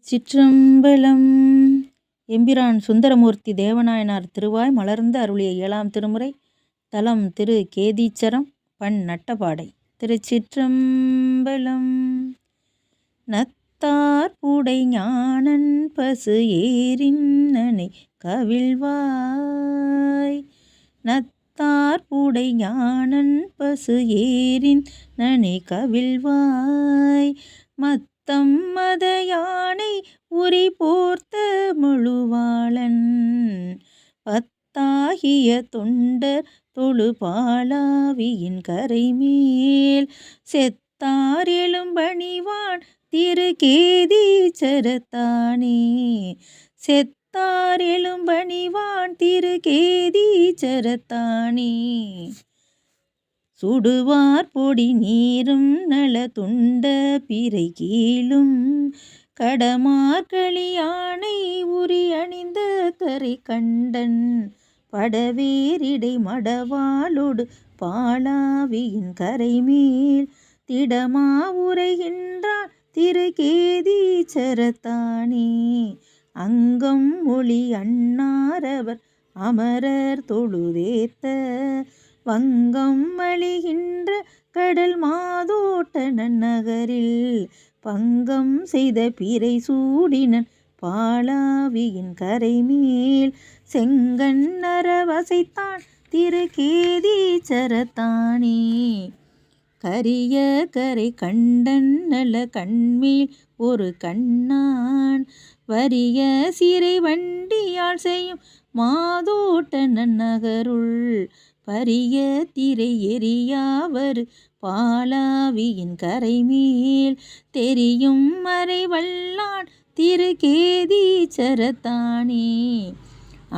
திருச்சிற்றம்பலம். எம்பிரான் சுந்தரமூர்த்தி தேவநாயனார் திருவாய் மலர்ந்து அருளிய 7ஆம் திருமுறை. தலம் திரு கேதீச்சரம். பண் நட்டபாடை. திருச்சிற்றம்பலம். நத்தார் புடை ஞானன் பசு ஏரின்னனை கவிழ்வாய். நத்தார் புடை ஞானன் பசு ஏரின் நனை கவிழ்வாய். மத்தம் மத யானை உரி போர்த்த முழுவாளன். பத்தாகிய தொண்டர் தொழு பாலாவியின் கரைமேல் செத்தார் எழும்பணிவான் திரு கேதீச்சரத்தானே. செத்தார் எழும்பணிவான் திரு கேதீச்சரத்தானே. சுடுவார் பொடி நீரும் நல துண்ட பிறை கீழும் கடமார்களி யானை உரி அணிந்த கரை கண்டன். படவேரிடை மடவாளொடு பாலாவியின் கரைமேல் திடமா உரைகின்றான் திரு கேதீச்சரத்தானே. அங்கம் மொழி அன்னாரவர் அமரர் தொழுதேத்த வங்கம் மலிகின்ற கடல் மாதோட்ட நன்னகரில் பங்கம் செய்த பிறை சூடினன் பாலாவியின் கரைமேல் செங்கண் நரவசைத்தான் திரு கேதீச்சரத்தானே. கரிய கரை கண்டன் நல கண்மேல் ஒரு கண்ணான் வரிய சிறை வண்டியால் செய்யும் மாதோட்ட நன்னகருள் பரிய திரை எரியாவர் பாலாவியின் கரைமேல் தெரியும் மறை வல்லான் திரு கேதீச்சரத்தானே.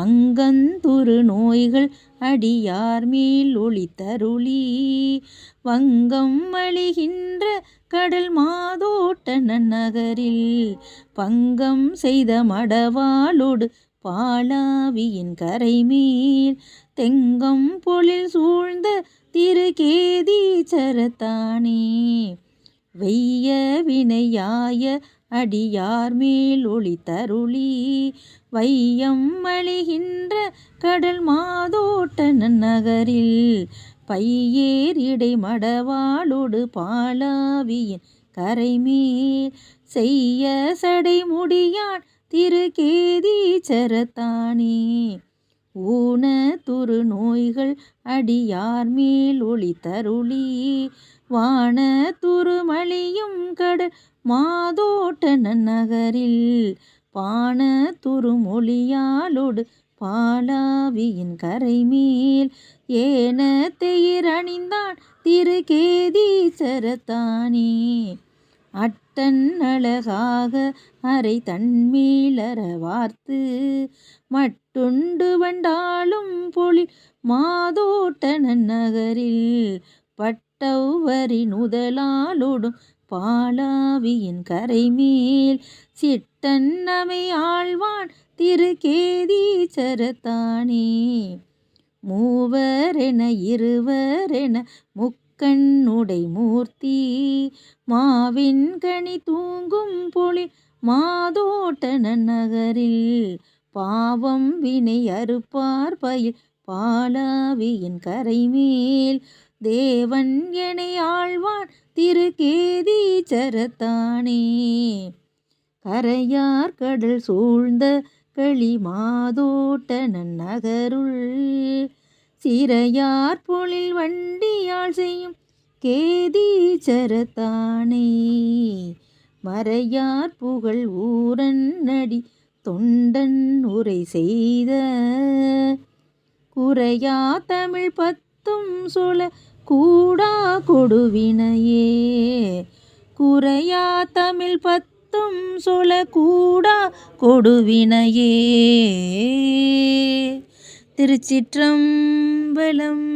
அங்கந்துரு நோய்கள் அடியார் மேல் ஒளித்தருளி வங்கம் அழிகின்ற கடல் மாதோட்ட நன்னகரில் பங்கம் செய்த மடவாளொடு பாலாவியின் கரைமேல் தெங்கம் பொழில் சூழ்ந்த திரு கேதீச்சரத்தானே. வெய்ய வினையாய அடியார் மேல் ஒளித்தருளி வையம் அழிகின்ற கடல் மாதோட்ட நன்னகரில் பையேர் இடை மடவாளொடு பாலாவியின் கரைமேல் செய்ய சடை முடியான் திரு கேதீச்சரத்தானே. ஊன துரு நோய்கள் அடியார் மேல் ஒளித்தருளி வான துருமழியும் கடல் மாதோட்ட நன்னகரில் பான துருமொழியாலொடு பாலாவியின் கரைமேல் ஏன தெயிர் அணிந்தான் திரு கேதீச்சரத்தானே. அட்டன் அழகாக அரை தன்மேலற வார்த்து மட்டுண்டு வண்டாலும் பொழில் மாதோட்ட நன்னகரில் பட்டவ்வரி நுதலாலொடும் பாலாவியின் கரைமேல் சிட்டன் நமை ஆழ்வான் திரு கேதீச்சரத்தானே. மூவரென இருவரென முக்கண்ணுடை மூர்த்தி மாவின் கனி தூங்கும் பொழில் மாதோட்ட நன்னகரில் பாவம் வினை அறுப்பார் பயில் பாலாவியின் கரைமேல் தேவன் என ஆழ்வான் திரு கேதீச்சரத்தானே. கரையார் கடல் சூழ்ந்த களி மாதோட்ட நன்னகருள் சிறையார் பொழில் வண்டியால் செய்யும் கேதீச்சரத்தானே. மறையார் புகழ் ஊரன் நடி தொண்டன் உரை செய்த குறையா தமிழ் பத்தும் சொல கூடா கொடுவினையே. குறையா தமிழ் பத்தும் சொல கூடா கொடுவினையே. திருச்சிற்றம்பலம்.